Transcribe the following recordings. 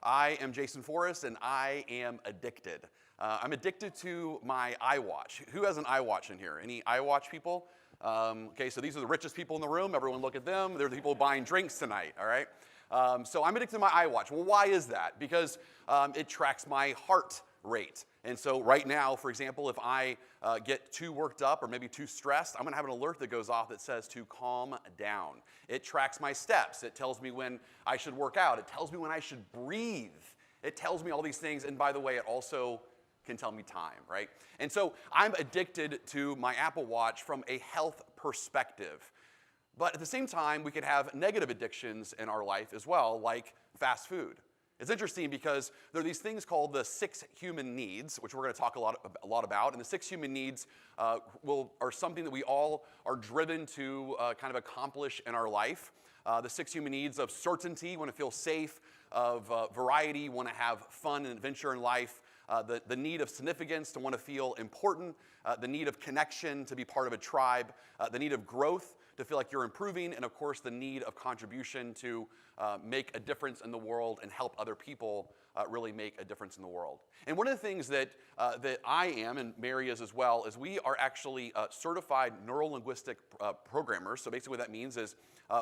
I am Jason Forrest, and I am addicted. I'm addicted to my iWatch. Who has an iWatch in here? Any iWatch people? Okay, so these are the richest people in the room. Everyone look at them. They're the people buying drinks tonight, all right? So I'm addicted to my iWatch. Well, why is that? Because it tracks my heart rate. And so right now, for example, if I get too worked up or maybe too stressed, I'm going to have an alert that goes off that says to calm down. It tracks my steps. It tells me when I should work out. It tells me when I should breathe. It tells me all these things. And by the way, it also can tell me time, right? And so I'm addicted to my Apple Watch from a health perspective. But at the same time, we could have negative addictions in our life as well, like fast food. It's interesting because there are these things called the 6 human needs, which we're going to talk a lot about. And the 6 human needs are something that we all are driven to kind of accomplish in our life. The 6 human needs of certainty, you want to feel safe, of variety, you want to have fun and adventure in life, the need of significance, to want to feel important, the need of connection, to be part of a tribe, the need of growth, to feel like you're improving, and of course the need of contribution to make a difference in the world and help other people really make a difference in the world. And one of the things that I am, and Mary is as well, is we are actually certified neurolinguistic programmers. So basically what that means is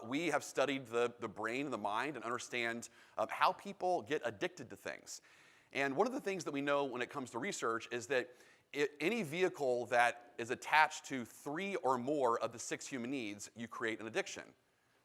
we have studied the brain and the mind and understand how people get addicted to things. And one of the things that we know when it comes to research is that any vehicle that is attached to 3 or more of the 6 human needs, you create an addiction.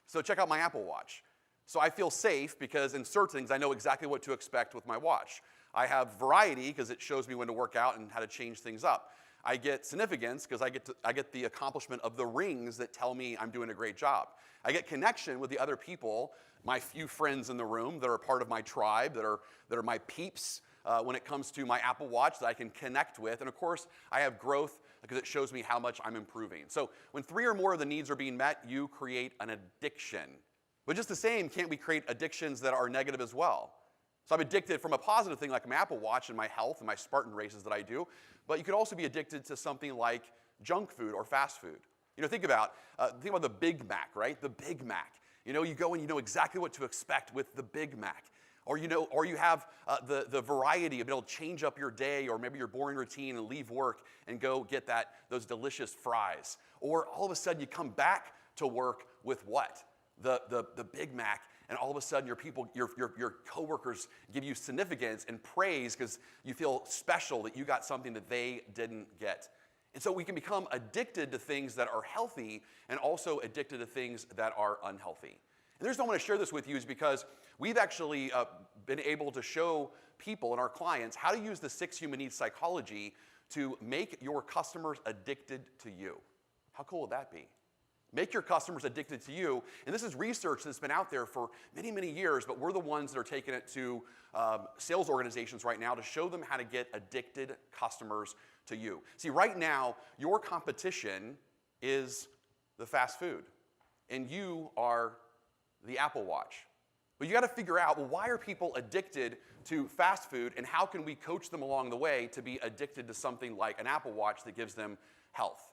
So check out my Apple Watch. So I feel safe because in certain things I know exactly what to expect with my watch. I have variety because it shows me when to work out and how to change things up. I get significance because I get the accomplishment of the rings that tell me I'm doing a great job. I get connection with the other people, my few friends in the room that are part of my tribe, that are my peeps when it comes to my Apple Watch that I can connect with. And of course, I have growth because it shows me how much I'm improving. So when 3 or more of the needs are being met, you create an addiction. But just the same, can't we create addictions that are negative as well? So I'm addicted from a positive thing like my Apple Watch and my health and my Spartan races that I do. But you could also be addicted to something like junk food or fast food. You know, think about the Big Mac, right? The Big Mac. You know, you go and you know exactly what to expect with the Big Mac. Or you have the variety of being able to change up your day or maybe your boring routine and leave work and go get those delicious fries. Or all of a sudden you come back to work with what? The Big Mac, and all of a sudden your coworkers give you significance and praise because you feel special that you got something that they didn't get. And so we can become addicted to things that are healthy and also addicted to things that are unhealthy. And the reason I want to share this with you is because we've actually been able to show people and our clients how to use the 6 human needs psychology to make your customers addicted to you. How cool would that be? Make your customers addicted to you. And this is research that's been out there for many, many years, but we're the ones that are taking it to sales organizations right now to show them how to get addicted customers to you. See, right now, your competition is the fast food, and you are the Apple Watch. But you got to figure out, well, why are people addicted to fast food, and how can we coach them along the way to be addicted to something like an Apple Watch that gives them health?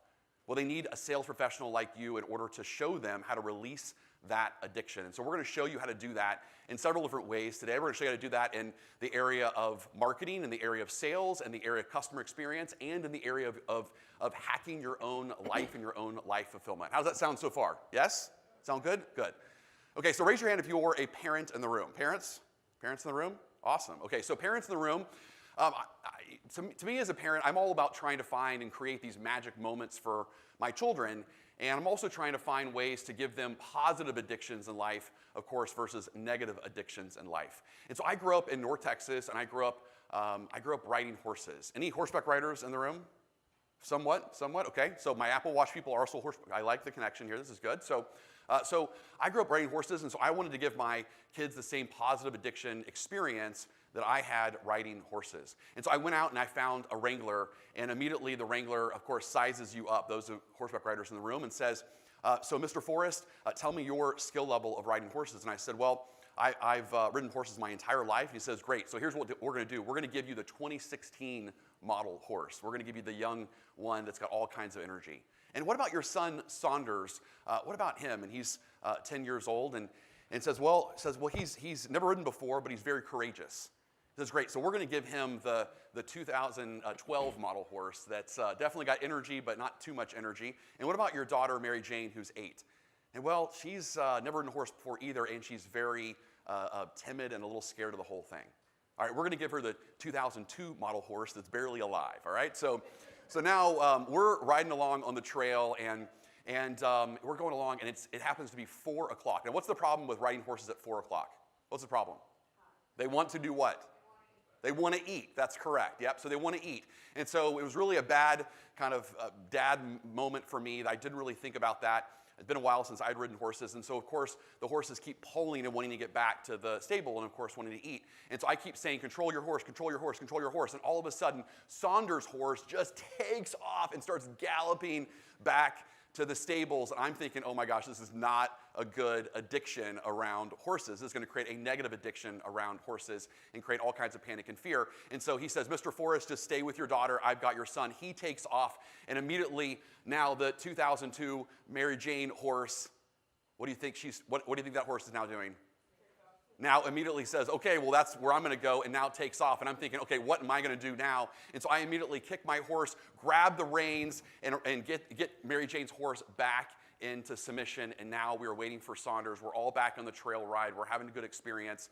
Well, they need a sales professional like you in order to show them how to release that addiction. And so we're going to show you how to do that in several different ways today. We're going to show you how to do that in the area of marketing, in the area of sales, in the area of customer experience, and in the area of hacking your own life and your own life fulfillment. How does that sound so far? Yes? Sound good? Good. Okay, so raise your hand if you're a parent in the room. Parents? Parents in the room? Awesome. Okay, so parents in the room. To me as a parent, I'm all about trying to find and create these magic moments for my children, and I'm also trying to find ways to give them positive addictions in life, of course, versus negative addictions in life. And so I grew up in North Texas, and I grew up riding horses. Any horseback riders in the room? Somewhat, okay. So my Apple Watch people are also horseback. I like the connection here, this is good. So I grew up riding horses, and so I wanted to give my kids the same positive addiction experience that I had riding horses. And so I went out and I found a wrangler, and immediately the wrangler, of course, sizes you up, those are horseback riders in the room, and says, so Mr. Forrest, tell me your skill level of riding horses. And I said, well, I've ridden horses my entire life. And he says, great, so here's what we're going to do. We're going to give you the 2016 model horse. We're going to give you the young one that's got all kinds of energy. And what about your son, Saunders? What about him? And he's 10 years old, and and says, he's never ridden before, but he's very courageous. He says, great, so we're going to give him the 2012 model horse that's definitely got energy, but not too much energy. And what about your daughter, Mary Jane, who's 8? And well, she's never ridden a horse before either, and she's very timid and a little scared of the whole thing. All right, we're going to give her the 2002 model horse that's barely alive, all right? So now we're riding along on the trail, and we're going along, and it happens to be 4 o'clock. Now, what's the problem with riding horses at 4 o'clock? What's the problem? They want to do what? They want to eat. That's correct. Yep, so they want to eat. And so it was really a bad kind of dad moment for me. I didn't really think about that. It's been a while since I'd ridden horses, and so, of course, the horses keep pulling and wanting to get back to the stable and, of course, wanting to eat. And so I keep saying, control your horse, control your horse, control your horse. And all of a sudden, Saunders' horse just takes off and starts galloping back to the stables. I'm thinking, oh my gosh, this is not a good addiction around horses. This is going to create a negative addiction around horses and create all kinds of panic and fear. And so he says, Mr. Forrest, just stay with your daughter. I've got your son. He takes off, and immediately now the 2002 Mary Jane horse, what do you think what do you think that horse is now doing? Now immediately says, okay, well, that's where I'm going to go, and now takes off. And I'm thinking, okay, what am I going to do now? And so I immediately kick my horse, grab the reins, and get Mary Jane's horse back into submission. And now we are waiting for Saunders. We're all back on the trail ride. We're having a good experience.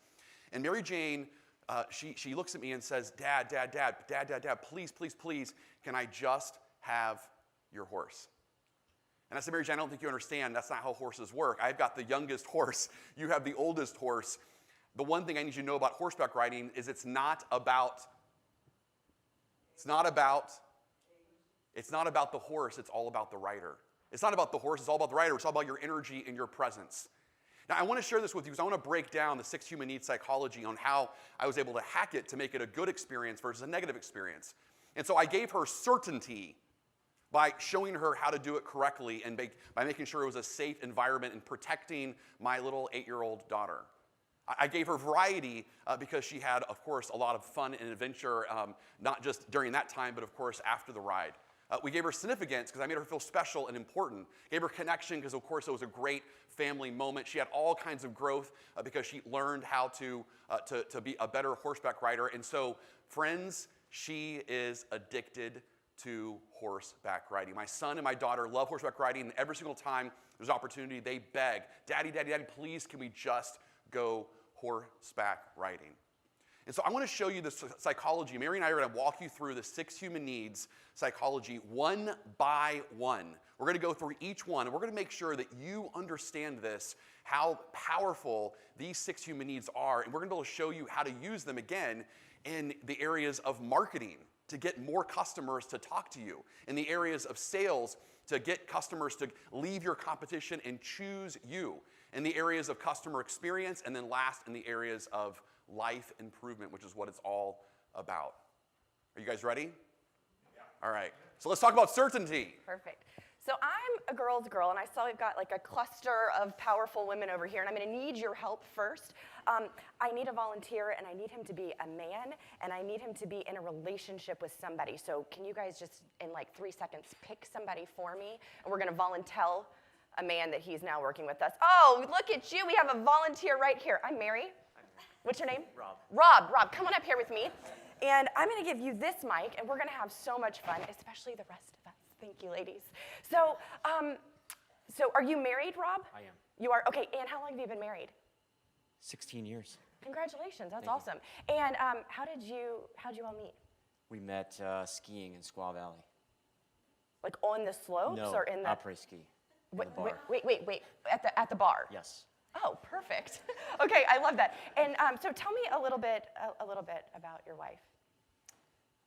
And Mary Jane, she looks at me and says, Dad, please, please, please, can I just have your horse? And I said, Mary Jane, I don't think you understand. That's not how horses work. I've got the youngest horse. You have the oldest horse. The one thing I need you to know about horseback riding is it's not about the horse, it's all about the rider. It's not about the horse, it's all about the rider. It's all about your energy and your presence. Now, I want to share this with you because I want to break down the 6 human needs psychology on how I was able to hack it to make it a good experience versus a negative experience. And so I gave her certainty by showing her how to do it correctly and by making sure it was a safe environment and protecting my little 8-year-old daughter. I gave her variety because she had, of course, a lot of fun and adventure, not just during that time, but, of course, after the ride. We gave her significance because I made her feel special and important. Gave her connection because, of course, it was a great family moment. She had all kinds of growth because she learned how to be a better horseback rider. And so, friends, she is addicted to horseback riding. My son and my daughter love horseback riding, and every single time there's opportunity, they beg, Daddy, Daddy, Daddy, please, can we just go horseback riding? And so I want to show you this psychology. Mary and I are going to walk you through the 6 human needs psychology one by one. We're going to go through each one, and we're going to make sure that you understand this, how powerful these 6 human needs are, and we're going to be able to show you how to use them again in the areas of marketing to get more customers to talk to you, in the areas of sales to get customers to leave your competition and choose you, in the areas of customer experience, and then last in the areas of life improvement, which is what it's all about. Are you guys ready? Yeah. All right. So let's talk about certainty. Perfect. So I'm a girl's girl, and I saw we've got like a cluster of powerful women over here, and I'm going to need your help first. I need a volunteer, and I need him to be a man, and I need him to be in a relationship with somebody. So can you guys just, in like 3 seconds, pick somebody for me, and we're going to volunteer a man that he's now working with us. Oh, look at you. We have a volunteer right here. I'm Mary. What's your name? Rob, come on up here with me. And I'm going to give you this mic, and we're going to have so much fun, especially the rest of us. Thank you, ladies. So are you married, Rob? I am. You are? Okay, and how long have you been married? 16 years. Congratulations, that's Thank awesome. You. And how'd you all meet? We met skiing in Squaw Valley. Like on the slopes or in the... après ski. Wait, at the bar? Yes. Oh, perfect. Okay, I love that. And so tell me a little bit about your wife.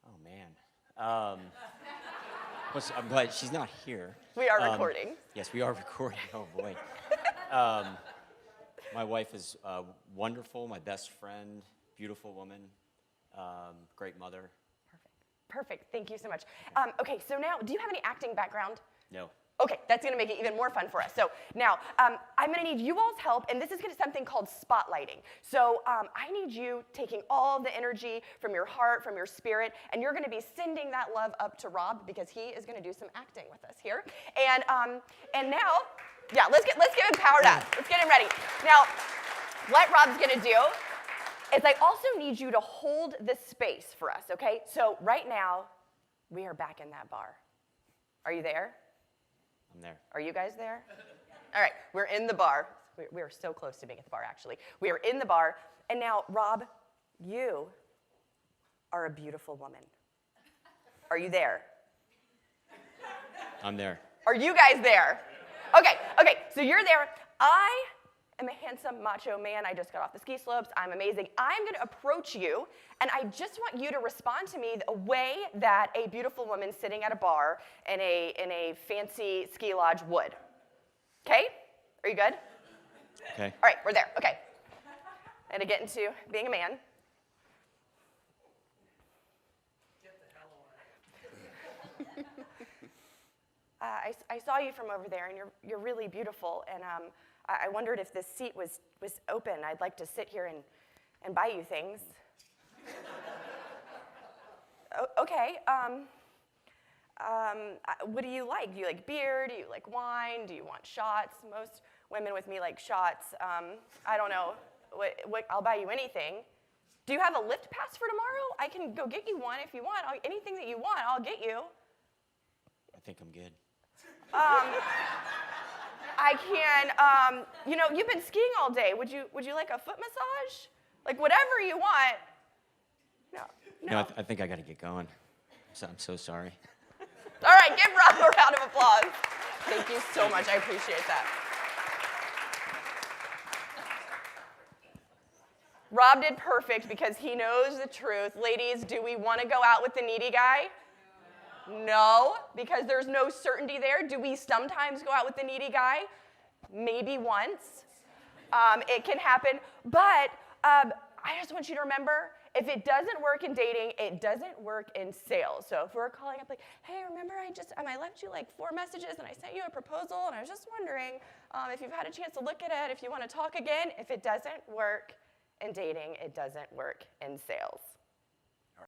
Oh man. I'm glad she's not here. We are recording. Yes, we are recording. Oh boy. My wife is wonderful, my best friend, beautiful woman, great mother. Perfect. Thank you so much. Okay, so now, do you have any acting background? No. Okay, that's going to make it even more fun for us. So now, I'm going to need you all's help, and this is going to be something called spotlighting. So I need you taking all the energy from your heart, from your spirit, and you're going to be sending that love up to Rob because he is going to do some acting with us here. And now, yeah, let's get him powered up. Let's get him ready. Now, what Rob's gonna do is I also need you to hold this space for us, okay? So right now, we are back in that bar. Are you there? I'm there. Are you guys there? All right, we're in the bar. We are so close to being at the bar, actually. We are in the bar, and now, Rob, you are a beautiful woman. Are you there? I'm there. Are you guys there? Okay, so you're there. I am a handsome, macho man. I just got off the ski slopes. I'm amazing. I'm gonna approach you, and I just want you to respond to me the way that a beautiful woman sitting at a bar in a fancy ski lodge would. Okay? Are you good? Okay. All right, we're there. Okay. And to get into being a man. Get the hell away. I saw you from over there, and you're really beautiful. And I wondered if this seat was open. I'd like to sit here and buy you things. Okay. What do you like? Do you like beer? Do you like wine? Do you want shots? Most women with me like shots. I don't know. I'll buy you anything. Do you have a lift pass for tomorrow? I can go get you one if you want. Anything that you want, I'll get you. I think I'm good. I can. You've been skiing all day. Would you like a foot massage? Like whatever you want. No. I think I got to get going. I'm so sorry. All right, give Rob a round of applause. Thank you so much. I appreciate that. Rob did perfect because he knows the truth. Ladies, do we want to go out with the needy guy? No, because there's no certainty there. Do we sometimes go out with the needy guy? Maybe once. It can happen. But I just want you to remember, if it doesn't work in dating, it doesn't work in sales. So if we're calling up like, hey, remember I left you like 4 messages and I sent you a proposal and I was just wondering if you've had a chance to look at it, if you want to talk again. If it doesn't work in dating, it doesn't work in sales.